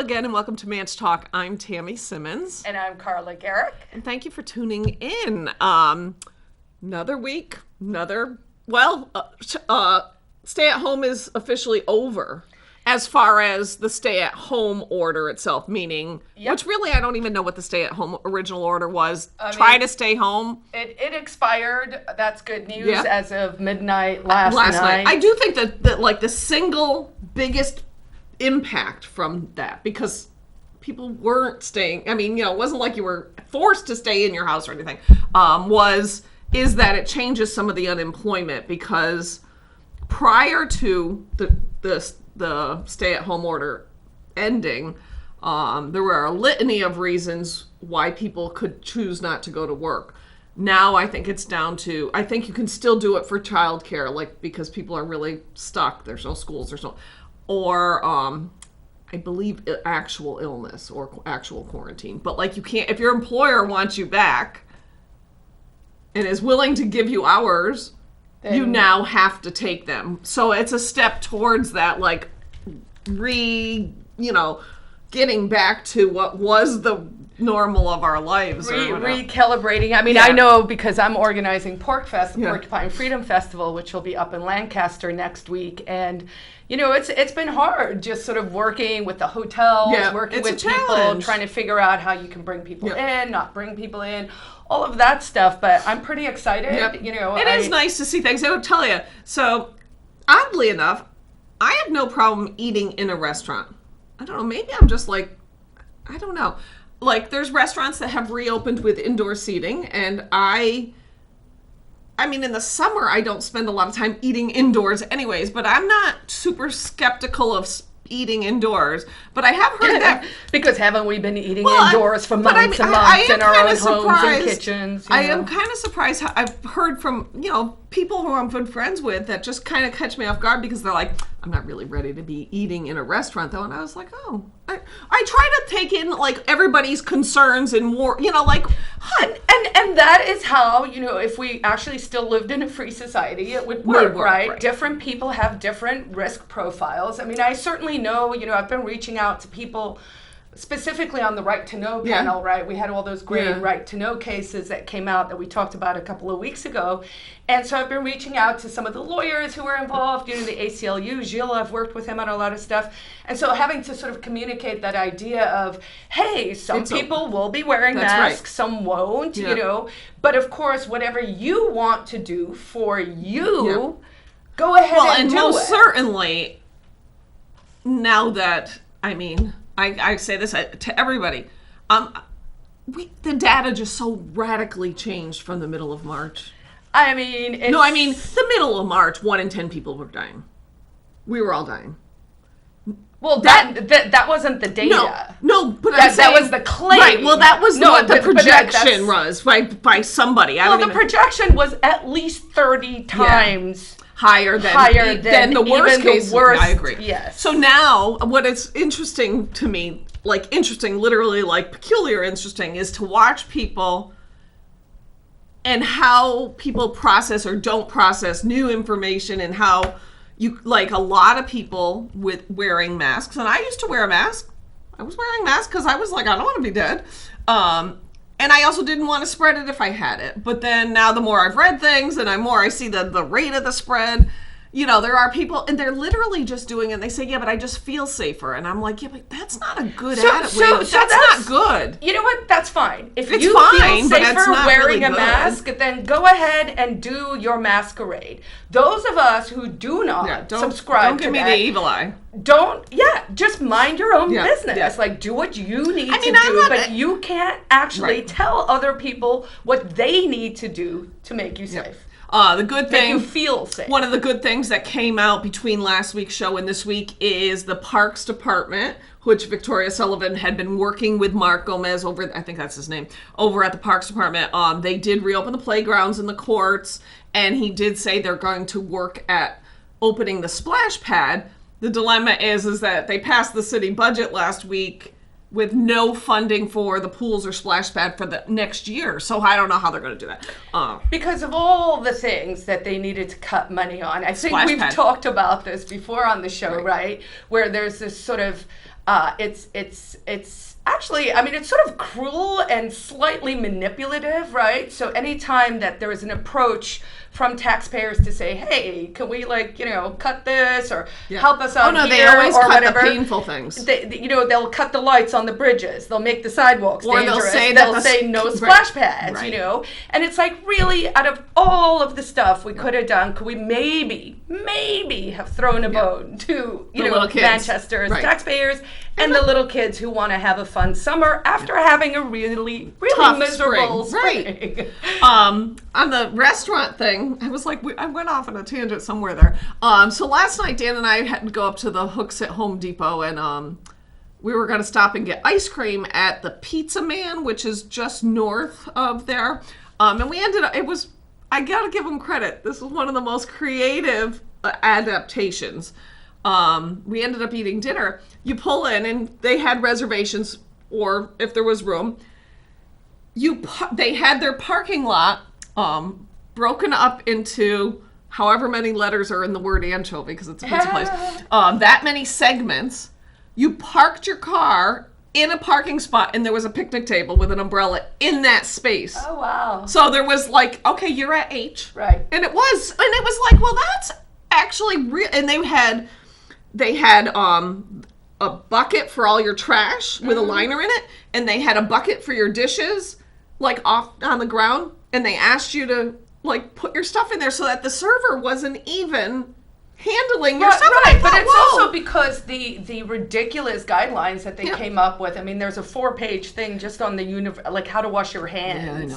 again, and welcome to ManchTalk. I'm Tammy Simmons. And I'm Carla Garrick. And thank you for tuning in. Another week, stay at home is officially over as far as the stay at home order itself, meaning, which really I don't even know what the stay at home original order was. Try to stay home. It expired. That's good news as of midnight last night. I do think that like the single biggest impact from that, because people weren't staying, it wasn't like you were forced to stay in your house or anything, is that it changes some of the unemployment, because prior to the stay-at-home order ending, there were a litany of reasons why people could choose not to go to work. Now I think it's down to, I think you can still do it for childcare, like because people are really stuck, there's no schools, or I believe actual illness or actual quarantine. But like, you can't, if your employer wants you back and is willing to give you hours, then you now have to take them. So it's a step towards that, like getting back to what was the normal of our lives. Recalibrating. I know because I'm organizing Porcupine Freedom Festival, which will be up in Lancaster next week. And, it's been hard just sort of working with the hotels, working with people, trying to figure out how you can bring people in, not bring people in, all of that stuff. But I'm pretty excited. It is nice to see things. I would tell you. So, oddly enough, I have no problem eating in a restaurant. I don't know, maybe I'm just like, I don't know. Like, there's restaurants that have reopened with indoor seating, and I mean, in the summer, I don't spend a lot of time eating indoors anyways, but I'm not super skeptical of eating indoors. But I have heard that... Because haven't we been eating indoors for months and months in our own homes and kitchens? I am kind of surprised how I've heard from, people who I'm good friends with that just kind of catch me off guard, because they're like, I'm not really ready to be eating in a restaurant, though. And I was like, oh, I try to take in, like, everybody's concerns and more, And that is how, if we actually still lived in a free society, it would work, right? Different people have different risk profiles. I certainly know, I've been reaching out to people specifically on the Right to Know panel, right? We had all those great Right to Know cases that came out that we talked about a couple of weeks ago. And so I've been reaching out to some of the lawyers who were involved, the ACLU, Gilles, I've worked with him on a lot of stuff. And so having to sort of communicate that idea of, hey, some people will be wearing masks, some won't, But of course, whatever you want to do for you, go ahead and do it. Well, and most certainly, now that, I say this to everybody. The data just so radically changed from the middle of March. The middle of March, 1 in 10 people were dying. We were all dying. Well, that wasn't the data. No, but that was the claim. Right. Well, that was what the projection was by somebody. The projection was at least 30 times. Higher than the worst case. I agree. Yes. So now, what is interesting to me, literally peculiar interesting, is to watch people and how people process or don't process new information, and how you, a lot of people with wearing masks. And I used to wear a mask. I was wearing a mask because I was like, I don't want to be dead. And I also didn't want to spread it if I had it. But then now the more I've read things and I see the rate of the spread, there are people, and they're literally just doing it. And they say, but I just feel safer. And I'm like, but that's not a good attitude. That's not good. You know what? That's fine. If you feel safer wearing a mask, then go ahead and do your masquerade. Those of us who do not subscribe to that. Don't give me the evil eye. Just mind your own business. Do what you need to do, but you can't actually tell other people what they need to do to make you safe. The good thing, make you feel safe. One of the good things that came out between last week's show and this week is the Parks Department, which Victoria Sullivan had been working with Mark Gomez I think that's his name, over at the Parks Department. They did reopen the playgrounds and the courts, and he did say they're going to work at opening the splash pad. The dilemma is that they passed the city budget last week with no funding for the pools or splash pad for the next year. So I don't know how they're going to do that. Because of all the things that they needed to cut money on. I think we've talked about this before on the show, right? Where there's this sort of It's actually, I mean, it's sort of cruel and slightly manipulative, right? So anytime that there is an approach from taxpayers to say, hey, can we cut this or help us out here, they always or cut whatever. The painful things. They'll cut the lights on the bridges. They'll make the sidewalks or dangerous. They'll say no splash pads, right. And it's like, really, out of all of the stuff we could have done, could we maybe have thrown a bone to, Manchester's taxpayers and the little kids who want to have a fun summer after having a really tough miserable spring. Right. On the restaurant thing, I was like, I went off on a tangent somewhere there. So last night, Dan and I had to go up to the Hooks at Home Depot, and we were going to stop and get ice cream at the Pizza Man, which is just north of there. And we ended up, I got to give them credit. This was one of the most creative adaptations. We ended up eating dinner. You pull in, and they had reservations, or if there was room, they had their parking lot broken up into however many letters are in the word anchovy, because it's a pizza place. That many segments. You parked your car in a parking spot, and there was a picnic table with an umbrella in that space. Oh, wow. So there was like, okay, you're at H. Right. And it was like, well, that's actually real. And they had a bucket for all your trash with a liner in it, and they had a bucket for your dishes, like off on the ground, and they asked you to like put your stuff in there so that the server wasn't even handling your stuff. Right, but it's also because the ridiculous guidelines that they came up with. I mean, there's a 4-page thing just on the like how to wash your hands,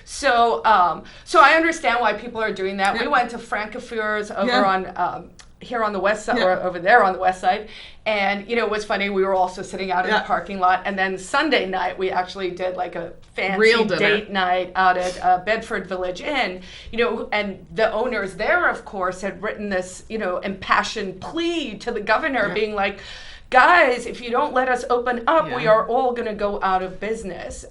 So I understand why people are doing that. We went to Frankfurt's over on here on the west side, or over there on the west side, and it was funny. We were also sitting out in the parking lot, and then Sunday night we actually did like a fancy date night out at Bedford Village Inn. And the owners there, of course, had written this impassioned plea to the governor, being like, guys, if you don't let us open up, we are all going to go out of business.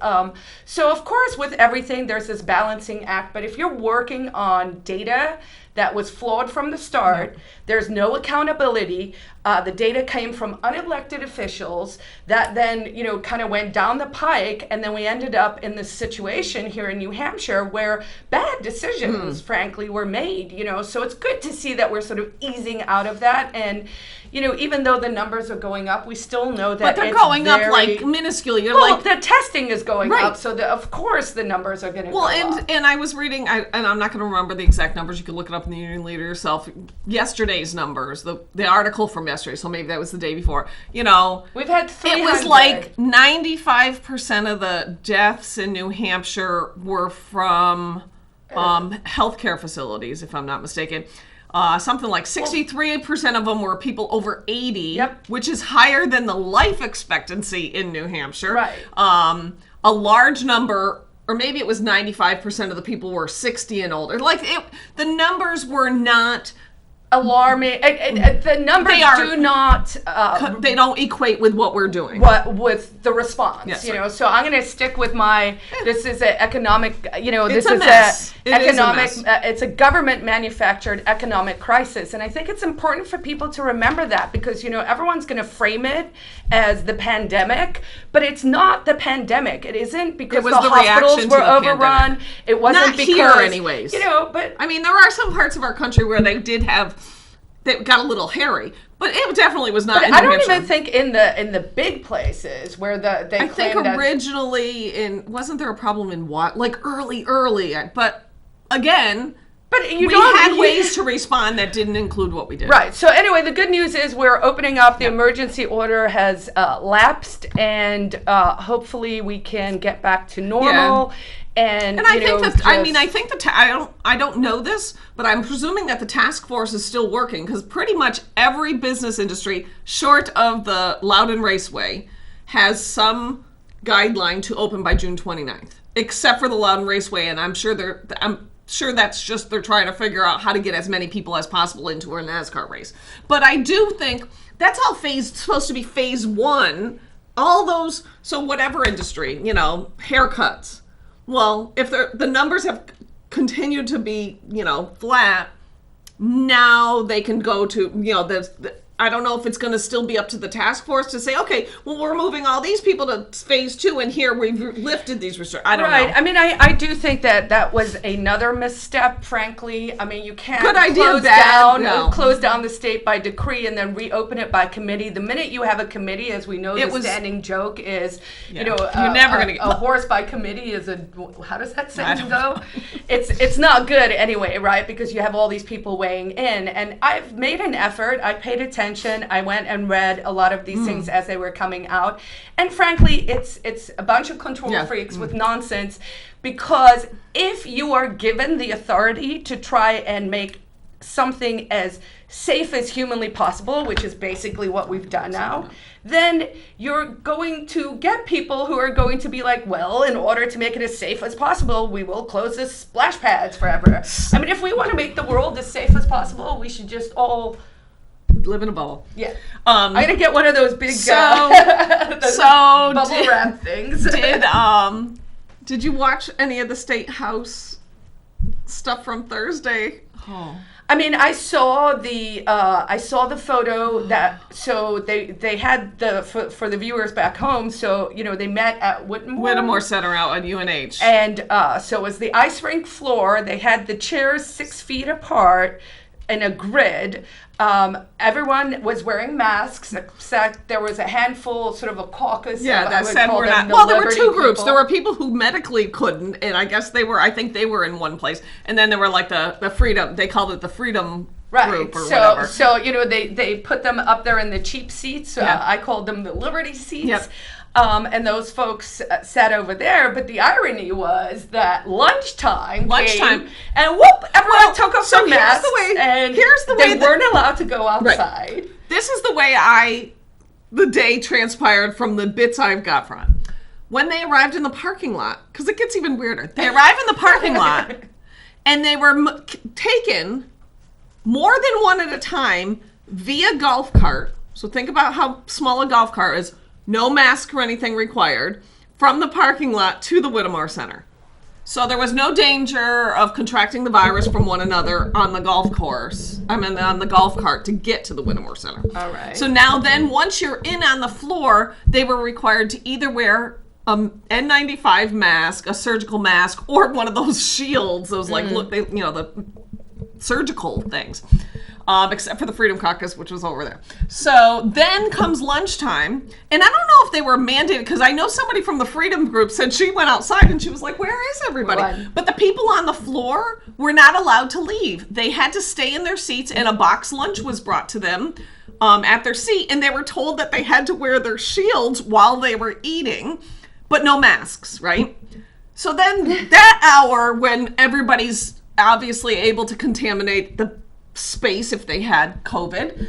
So, of course, with everything, there's this balancing act. But if you're working on data that was flawed from the start, there's no accountability. The data came from unelected officials that then, kind of went down the pike. And then we ended up in this situation here in New Hampshire where bad decisions, frankly, were made. So it's good to see that we're sort of easing out of that. And, even though the numbers are going up, we still know that but they're going up like minuscule. The testing is going up, so of course the numbers are going to go up. And I was reading, and I'm not going to remember the exact numbers. You can look it up in the Union Leader yourself. Yesterday's numbers, the article from yesterday, so maybe that was the day before. We've had 300. It was like 95% of the deaths in New Hampshire were from healthcare facilities, if I'm not mistaken. Something like 63% of them were people over 80, which is higher than the life expectancy in New Hampshire. Right. A large number, or maybe it was 95% of the people were 60 and older. The numbers were not alarming. The numbers do not. They don't equate with what we're doing. With the response, yes, So I'm going to stick with my. This is an economic. This is mess. Economic. It's a government manufactured economic crisis, and I think it's important for people to remember that because everyone's going to frame it as the pandemic, but it's not the pandemic. It isn't because the hospitals were overrun. It wasn't not because here, anyways. But I mean, there are some parts of our country where they did have. That got a little hairy, but it definitely was not. I don't even think in the big places where they. I think originally wasn't there a problem in early, but again. But we had ways to respond that didn't include what we did. Right. So anyway, the good news is we're opening up. The emergency order has lapsed, and hopefully we can get back to normal. Yeah. And I think I don't know this, but I'm presuming that the task force is still working because pretty much every business industry, short of the Loudon Raceway, has some guideline to open by June 29th, except for the Loudon Raceway, and I'm sure that's just they're trying to figure out how to get as many people as possible into a NASCAR race. But I do think that's all supposed to be phase 1. All those, so whatever industry, haircuts. Well, if the numbers have continued to be, flat, now they can go to, I don't know if it's going to still be up to the task force to say, okay, well, we're moving all these people to phase 2, and here we've lifted these restrictions. I don't know. I mean, I do think that was another misstep, frankly. I mean, you can't close down the state by decree and then reopen it by committee. The minute you have a committee, as we know, standing joke is, you're never going to get a horse by committee is a, how does that saying go? It's not good anyway, right? Because you have all these people weighing in, and I've made an effort. I paid attention. I went and read a lot of these things as they were coming out. And frankly, it's a bunch of control freaks with nonsense, because if you are given the authority to try and make something as safe as humanly possible, which is basically what we've done now, then you're going to get people who are going to be like, well, in order to make it as safe as possible, we will close the splash pads forever. I mean, if we want to make the world as safe as possible, we should just all live in a bubble. Yeah. I'm gonna get one of those big bubble wrap things. Did you watch any of the State House stuff from Thursday? Oh. I mean, I saw the photo so they had for the viewers back home. So they met at Whittemore Center out on UNH, and so it was the ice rink floor. They had the chairs 6 feet apart in a grid. Everyone was wearing masks, except there was a handful, sort of a caucus. Yeah, that said we're not. Well, there were two groups. There were people who medically couldn't, and I guess I think they were in one place. And then there were like the freedom, they called it the freedom group or whatever. So, they put them up there in the cheap seats. I called them the Liberty seats. Yep. And those folks sat over there, but the irony was that lunchtime came, and everyone took off their masks, and they weren't allowed to go outside. Right. This is the way the day transpired from the bits I've got from it. When they arrived in the parking lot, because it gets even weirder, they arrived in the parking lot, and they were taken more than one at a time via golf cart. So think about how small a golf cart is. No mask or anything required, from the parking lot to the Whittemore Center. So there was no danger of contracting the virus from one another on the golf course. On the golf cart to get to the Whittemore Center. All right. So now then, once you're in on the floor, they were required to either wear an N95 mask, a surgical mask, or one of those shields, those the surgical things. Except for the Freedom Caucus, which was over there. So then comes lunchtime, and I don't know if they were mandated, because I know somebody from the Freedom group said she went outside and she was like, where is everybody? Right. But the people on the floor were not allowed to leave. They had to stay in their seats, and a box lunch was brought to them at their seat, and they were told that they had to wear their shields while they were eating, but no masks, right? So then that hour when everybody's obviously able to contaminate the space if they had COVID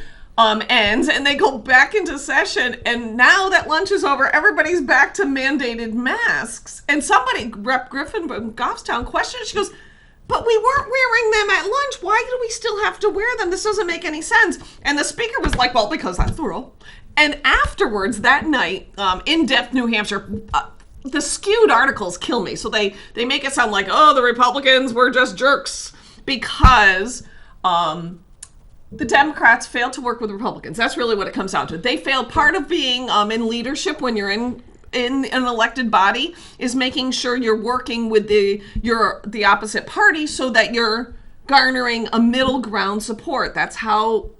ends, and they go back into session, and now that lunch is over, everybody's back to mandated masks. And somebody, Rep. Griffin from Goffstown, questioned, she goes, but we weren't wearing them at lunch. Why do we still have to wear them? This doesn't make any sense. And the speaker was like, well, because that's the rule. And afterwards that night, in Depth, New Hampshire, the skewed articles kill me. So they make it sound like, oh, the Republicans were just jerks because the Democrats failed to work with Republicans. That's really what it comes down to. They failed. Part of being in leadership when you're in an elected body is making sure you're working with the opposite party so that you're garnering a middle ground support. That's how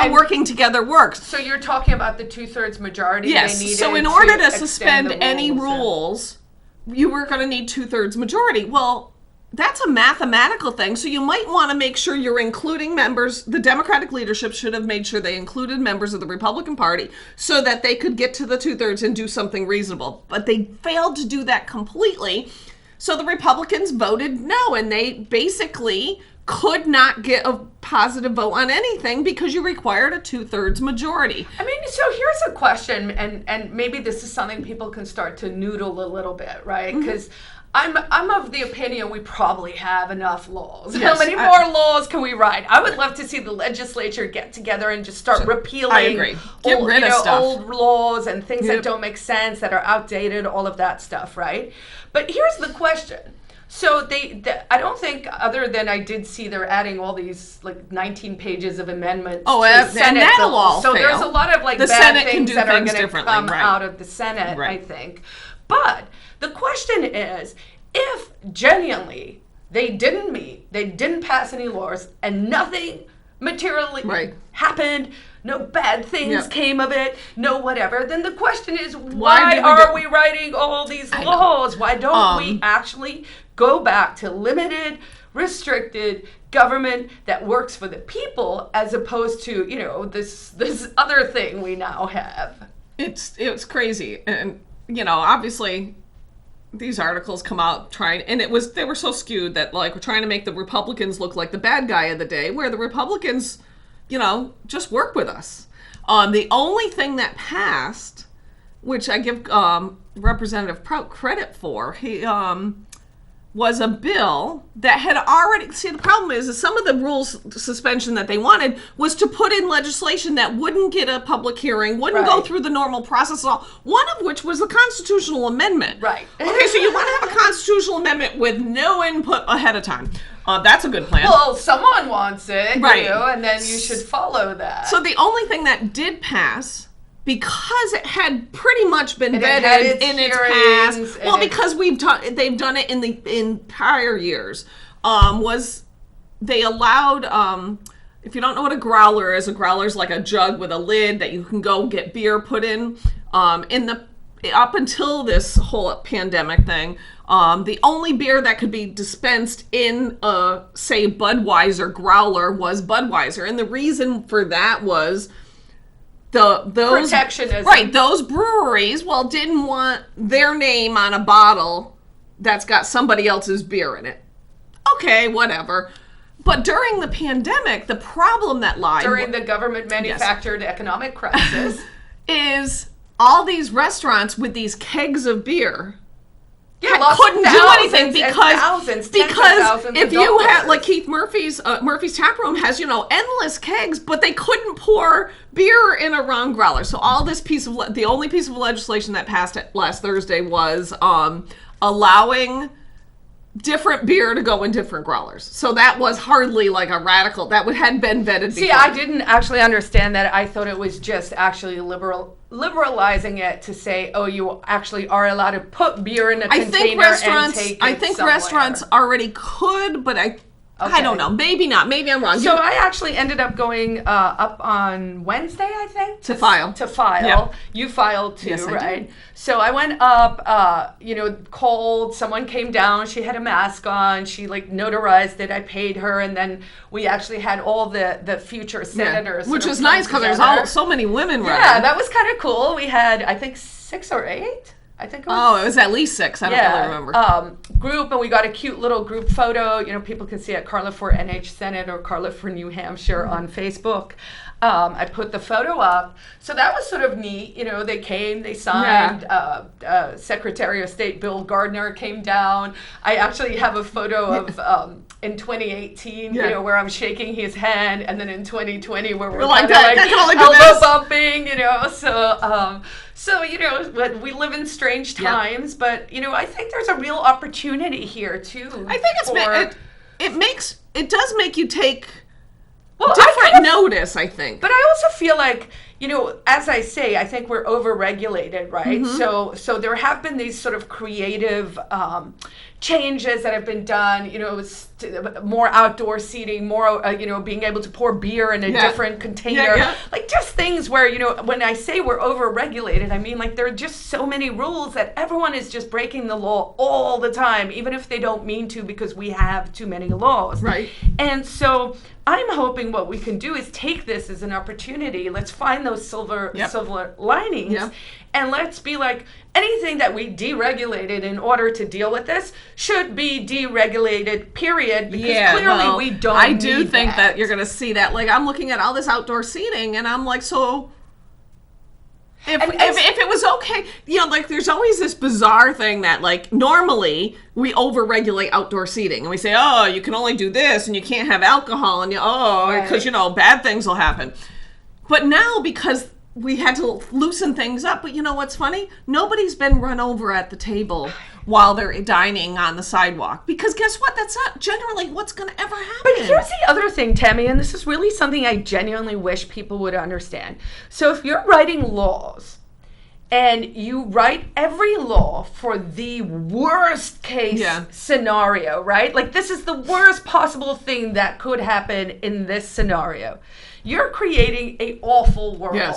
working together works. So you're talking about the 2/3 majority. Yes. So in order to suspend any rules, you were going to need 2/3 majority. Well, that's a mathematical thing, so you might want to make sure you're including members. The Democratic leadership should have made sure they included members of the Republican Party so that they could get to the 2/3 and do something reasonable. But they failed to do that completely, so the Republicans voted no, and they basically could not get a positive vote on anything because you required a 2/3 majority. I mean, so here's a question, and maybe this is something people can start to noodle a little bit, right? Because I'm of the opinion we probably have enough laws. Yes, how many more laws can we write? I would love to see the legislature get together and just start repealing I agree. Get rid of stuff. Old laws and things that don't make sense, that are outdated, all of that stuff, right? But here's the question. So I don't think, other than I did see they're adding all these like 19 pages of amendments to Senate that'll bills. all So fail. there's a lot of like the bad Senate things that are going to come right. out of the Senate, Right. I think. But the question is, if genuinely they didn't pass any laws, and nothing materially happened, no bad things came of it, no whatever, then the question is, why are we writing all these laws? Why don't we actually go back to limited, restricted government that works for the people, as opposed to, this other thing we now have? It's crazy. And, obviously these articles come out they were so skewed that like we're trying to make the Republicans look like the bad guy of the day, where the Republicans, just work with us. The only thing that passed, which I give Representative Prout credit for, he was a bill that had already... See, the problem is some of the rules suspension that they wanted was to put in legislation that wouldn't get a public hearing, wouldn't go through the normal process at all, one of which was the constitutional amendment. Right. Okay, so you want to have a constitutional amendment with no input ahead of time. That's a good plan. Well, someone wants it, right. And then you should follow that. So the only thing that did pass, because it had pretty much been vetted in its past. Well, because they've done it in prior years. Was they allowed? If you don't know what a growler is like a jug with a lid that you can go get beer put in. Up until this whole pandemic thing, the only beer that could be dispensed in a, say, Budweiser growler was Budweiser, and the reason for that was those protectionism. Right, those breweries, didn't want their name on a bottle that's got somebody else's beer in it. Okay, whatever. But during the pandemic, the problem that lied... During the government-manufactured economic crisis... is all these restaurants with these kegs of beer... couldn't do anything because if you had, like Keith Murphy's Tap Room has, endless kegs, but they couldn't pour beer in a round growler. So all this the only piece of legislation that passed last Thursday was allowing different beer to go in different growlers. So that was hardly like a radical, that had been vetted before. See, I didn't actually understand that. I thought it was just actually liberalizing it to say, you actually are allowed to put beer in a container and take it somewhere. Restaurants already could, but I don't know. Maybe not. Maybe I'm wrong. So I actually ended up going up on Wednesday, I think. To file. Yep. You filed too, yes, right? I did. So I went up, cold. Someone came down. She had a mask on. She notarized it. I paid her. And then we actually had all the future senators. Which was nice because there's so many women running. Yeah, that was kind of cool. We had, I think, 6 or 8. I think it was. It was at least 6. I don't really remember. Group, and we got a cute little group photo. People can see at Carla for NH Senate or Carla for New Hampshire on Facebook. I put the photo up. So that was sort of neat. They came, they signed. Yeah. Secretary of State Bill Gardner came down. I actually have a photo of in 2018, where I'm shaking his hand, and then in 2020 where we're kind of elbow bumping, So, we live in strange times, but, I think there's a real opportunity here, too. I think it does make you take different notice, I think. But I also feel like, as I say, I think we're over-regulated, right? Mm-hmm. So there have been these sort of creative changes that have been done, more outdoor seating, more, being able to pour beer in a different container. Yeah. Like just things where, when I say we're over-regulated, I mean there are just so many rules that everyone is just breaking the law all the time, even if they don't mean to, because we have too many laws. Right. And so I'm hoping what we can do is take this as an opportunity. Let's find those silver linings, and let's be like, anything that we deregulated in order to deal with this should be deregulated, period, because clearly we don't I do think that you're going to see that. Like, I'm looking at all this outdoor seating, and I'm like, so... If it was okay, there's always this bizarre thing that, normally we over-regulate outdoor seating. And we say, you can only do this, and you can't have alcohol, and because, bad things will happen. But now, because we had to loosen things up, but what's funny? Nobody's been run over at the table while they're dining on the sidewalk. Because guess what? That's not generally what's going to ever happen. But here's the other thing, Tammy, and this is really something I genuinely wish people would understand. So if you're writing laws, and you write every law for the worst case scenario, right? Like, this is the worst possible thing that could happen in this scenario. You're creating an awful world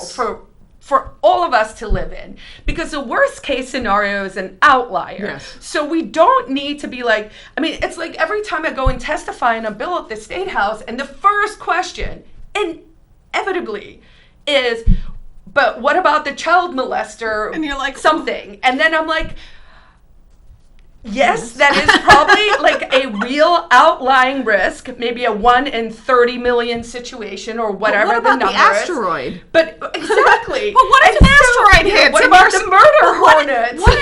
for all of us to live in, because the worst case scenario is an outlier. Yes. So we don't need to be like, I mean, it's like every time I go and testify in a bill at the State House, and the first question, inevitably, is, but what about the child molester? And you're like, something. And then I'm like, yes, that is probably like a real outlying risk, maybe a 1 in 30 million situation or whatever the number is. What about the asteroid? But exactly. But what if an asteroid hits? What about the murder hornets? What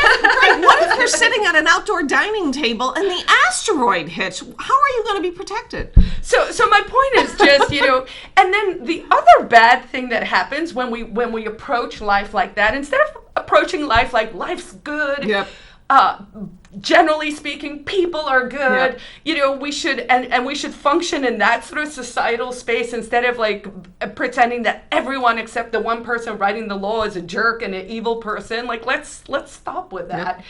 if you're sitting at an outdoor dining table and the asteroid hits? How are you going to be protected? So my point is just, and then the other bad thing that happens when we approach life like that, instead of approaching life like life's good, generally speaking, people are good. We should and we should function in that sort of societal space instead of like pretending that everyone except the one person writing the law is a jerk and an evil person. Like, let's stop with that.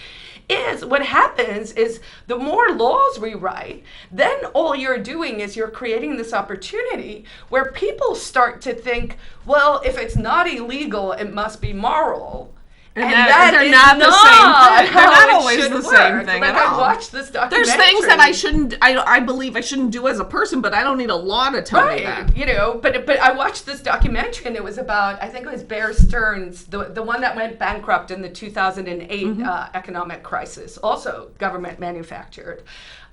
Is what happens is the more laws we write, then all you're doing is you're creating this opportunity where people start to think, well, if it's not illegal, it must be moral. And that they're not the same thing. They're not always the same thing at all. I watched this documentary. There's things that I believe I shouldn't do as a person, but I don't need a law to tell me that. But I watched this documentary, and it was about, I think it was Bear Stearns, the one that went bankrupt in the 2008 economic crisis, also government manufactured.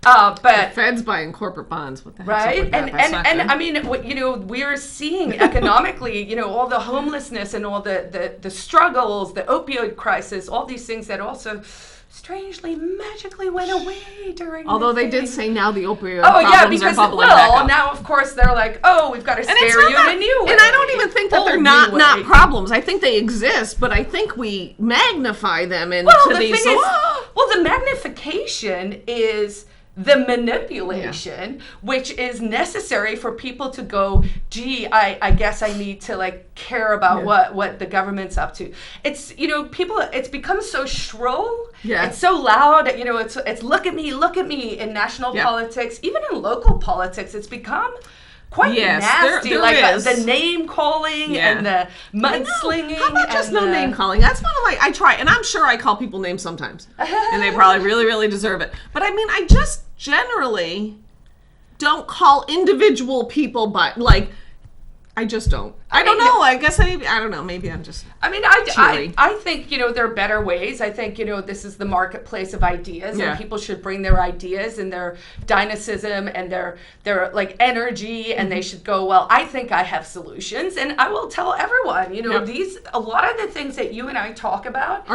But the Fed's buying corporate bonds. What the heck's up with that? And I mean, we're seeing economically, all the homelessness and all the struggles, the opioid crisis, all these things that also strangely magically went away during. Although they did say now the opioid problems are bubbling back up. Now of course they're like, oh, we've got to spare you in a new way. And I don't even think that they're not problems. I think they exist, but I think we magnify them into these. The magnification is the manipulation, which is necessary for people to go, gee, I guess I need to like care about what the government's up to. It's, people, it's become so shrill. It's so loud. It's look at me in national politics, even in local politics. It's become quite nasty. There like is. The name calling and the mudslinging. How about just no name calling? That's one of I try, and I'm sure I call people names sometimes, and they probably really, really deserve it. But I mean, I just generally don't call individual people, but like, I just don't. I don't know. I guess I don't know. Maybe I'm just. I mean, I think there are better ways. I think this is the marketplace of ideas, and people should bring their ideas and their dynamism and their like energy, and they should go, well, I think I have solutions, and I will tell everyone. A lot of the things that you and I talk about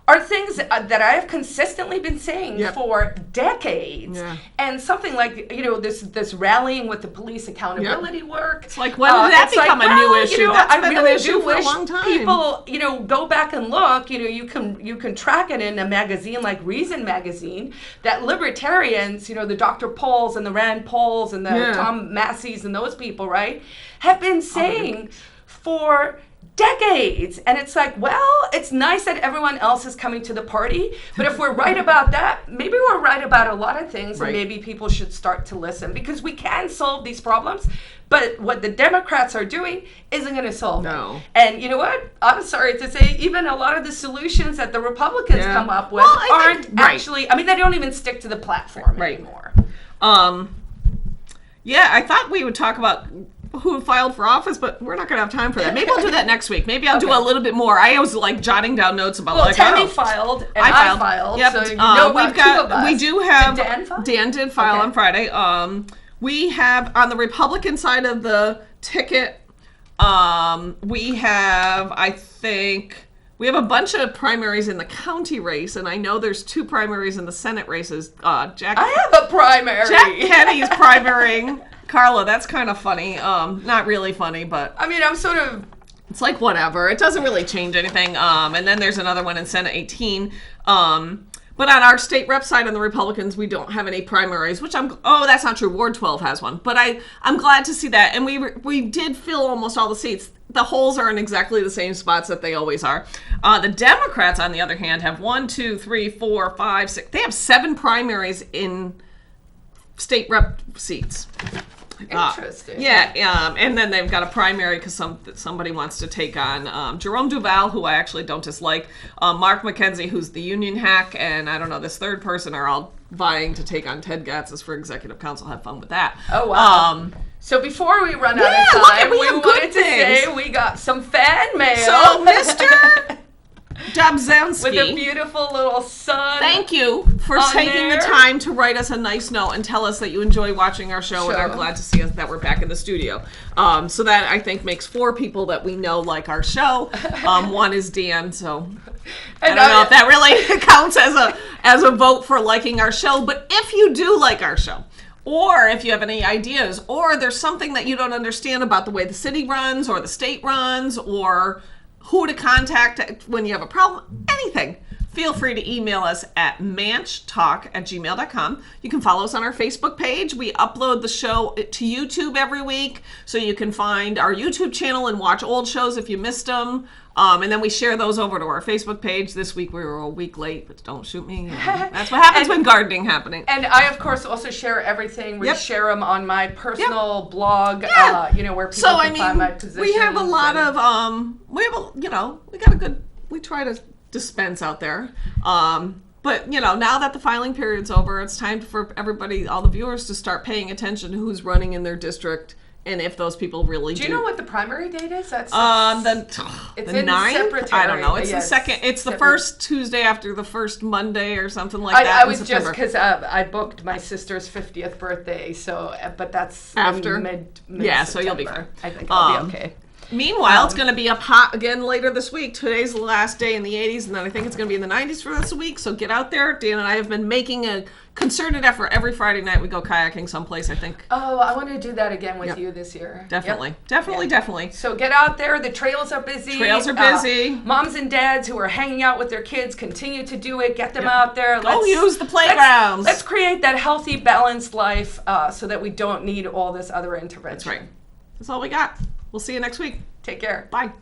are things that I have consistently been saying for decades. And something like, this rallying with the police accountability work. It's like, when did that become a new issue? That's been an issue for a long time. People, go back and look, you can track it in a magazine like Reason magazine, that libertarians, the Dr. Pauls and the Rand Pauls and the Tom Masseys and those people, right, have been saying for decades. And it's like, well, it's nice that everyone else is coming to the party, but if we're right about that, maybe we're right about a lot of things, and maybe people should start to listen, because we can solve these problems, but what the Democrats are doing isn't going to solve it. And you know what? I'm sorry to say, even a lot of the solutions that the Republicans come up with aren't actually, I mean, they don't even stick to the platform anymore. I thought we would talk about who filed for office, but we're not going to have time for that. Maybe I'll do that next week. Maybe I'll do a little bit more. I was like jotting down notes about Tammy filed and I filed. Yep. So we do have Dan did file on Friday. We have on the Republican side of the ticket, we have a bunch of primaries in the county race, and I know there's 2 primaries in the Senate races. I have a primary. Jack Kenny's primarying Carla. That's kind of funny. Not really funny, but I mean, I'm sort of. It's like whatever. It doesn't really change anything. And then there's another one in Senate 18. But But on our state rep side on the Republicans, we don't have any primaries, which that's not true. Ward 12 has one. But I'm glad to see that. And we did fill almost all the seats. The holes are in exactly the same spots that they always are. The Democrats, on the other hand, have 1, 2, 3, 4, 5, 6. They have 7 primaries in state rep seats. Interesting. And then they've got a primary because somebody wants to take on Jerome Duval, who I actually don't dislike, Mark McKenzie, who's the union hack, and I don't know, this third person are all vying to take on Ted Gatzis for executive council. Have fun with that. Oh, wow. So before we run out of time, we wanted to say we got some fan mail. So, Mr. Dobzhansky, with a beautiful little sun. Thank you for taking the time to write us a nice note and tell us that you enjoy watching our show and are glad to see us that we're back in the studio. So that I think makes 4 people that we know like our show. One is Dan, so I don't know if that really counts as a vote for liking our show. But if you do like our show, or if you have any ideas, or there's something that you don't understand about the way the city runs or the state runs, or who to contact when you have a problem, anything, feel free to email us at ManchTalk@gmail.com. You can follow us on our Facebook page. We upload the show to YouTube every week, so you can find our YouTube channel and watch old shows if you missed them. And then we share those over to our Facebook page. This week we were a week late, but don't shoot me. That's what happens when gardening happening. And I, of course, also share everything. We share them on my personal blog, where people can find my positions. We have a lot of, we try to dispense out there. But, now that the filing period's over, it's time for everybody, all the viewers, to start paying attention to who's running in their district. And if those people really do. Do you know what the primary date is? It's the 9th? I don't know. It's the second. It's the first Tuesday after the first Monday or something like that. I was just because I booked my sister's 50th birthday, but that's after mid so you'll be fine. I think I'll be okay. Meanwhile, it's going to be up hot again later this week. Today's the last day in the 80s, and then I think it's going to be in the 90s for this week. So get out there. Dan and I have been making a concerted effort. Every Friday night we go kayaking someplace, I think. Oh, I want to do that again with you this year. Definitely. Definitely. So get out there. The trails are busy. Moms and dads who are hanging out with their kids, continue to do it. Get them out there. Go use the playgrounds. Let's create that healthy, balanced life so that we don't need all this other intervention. That's right. That's all we got. We'll see you next week. Take care. Bye.